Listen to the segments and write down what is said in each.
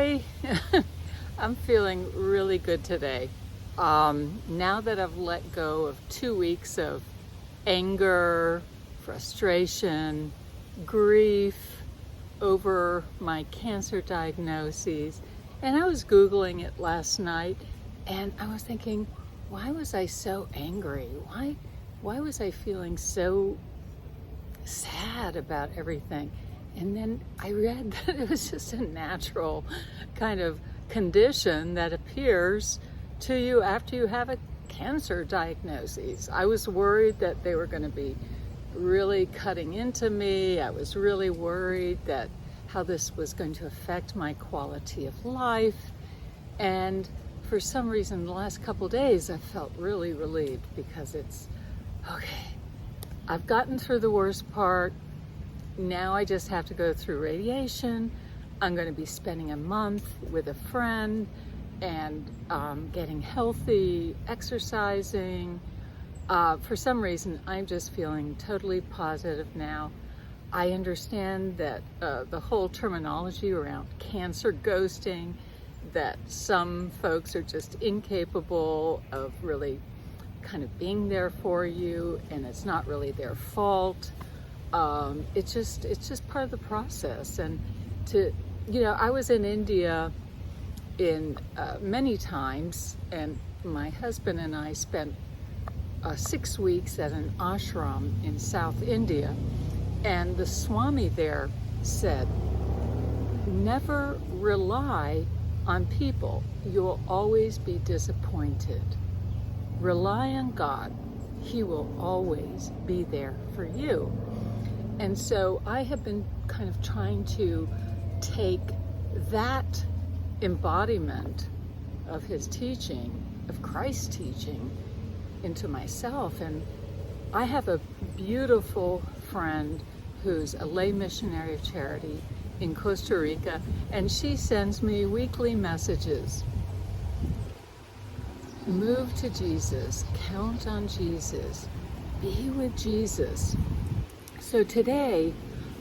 I I'm feeling really good today. Now that I've let go of 2 weeks of anger, frustration, grief over my cancer diagnoses, and I was Googling it last night, and I was thinking, why was I so angry? Why was I feeling so sad about everything? And then I read that it was just a natural kind of condition that appears to you after you have a cancer diagnosis. I was worried that they were going to be really cutting into me. I was really worried that how this was going to affect my quality of life. And for some reason, the last couple days, I felt really relieved because it's okay. I've gotten through the worst part. Now I just have to go through radiation. I'm going to be spending a month with a friend and getting healthy, exercising. For some reason, I'm just feeling totally positive now. I understand that the whole terminology around cancer ghosting, that some folks are just incapable of really kind of being there for you, and it's not really their fault. It's just part of the process. And I was in India in many times, and my husband and I spent 6 weeks at an ashram in South India, and the Swami there said, never rely on people. You'll always be disappointed. Rely on God. He will always be there for you. And so I have been kind of trying to take that embodiment of his teaching, of Christ's teaching, into myself. And I have a beautiful friend who's a lay missionary of charity in Costa Rica, and she sends me weekly messages. Move to Jesus, count on Jesus, be with Jesus. So today,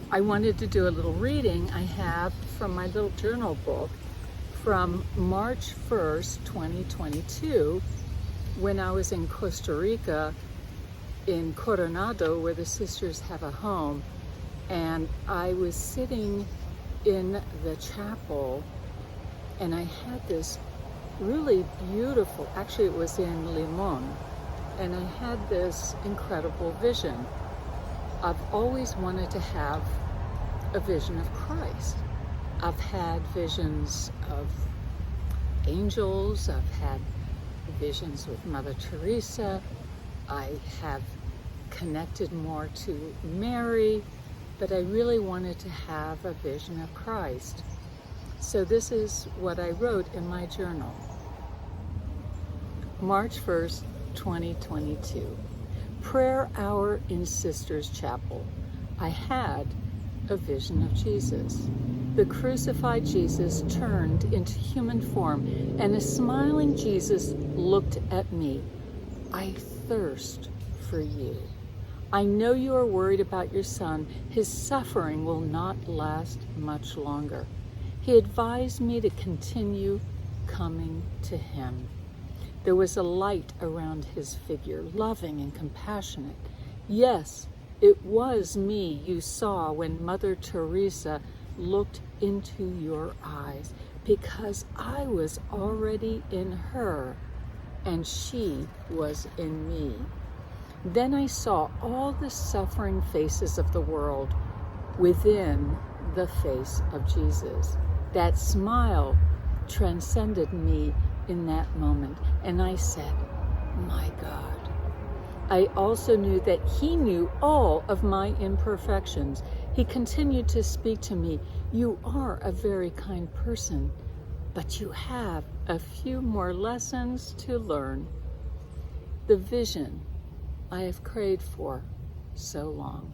I wanted to do a little reading I have from my little journal book from March 1st, 2022, when I was in Costa Rica, in Coronado, where the sisters have a home. And I was sitting in the chapel, and I had this really beautiful, actually it was in Limon, and I had this incredible vision. I've always wanted to have a vision of Christ. I've had visions of angels, I've had visions with Mother Teresa, I have connected more to Mary, but I really wanted to have a vision of Christ. So this is what I wrote in my journal. March 1st, 2022. Prayer hour in Sisters Chapel. I had a vision of Jesus. The crucified Jesus turned into human form, and a smiling Jesus looked at me. I thirst for you. I know you are worried about your son. His suffering will not last much longer. He advised me to continue coming to him. There was a light around his figure, loving and compassionate. Yes, it was me you saw when Mother Teresa looked into your eyes, because I was already in her and she was in me. Then I saw all the suffering faces of the world within the face of Jesus. That smile transcended me in that moment, and I said, my God. I also knew that he knew all of my imperfections. He continued to speak to me. You are a very kind person, but you have a few more lessons to learn. The vision I have craved for so long.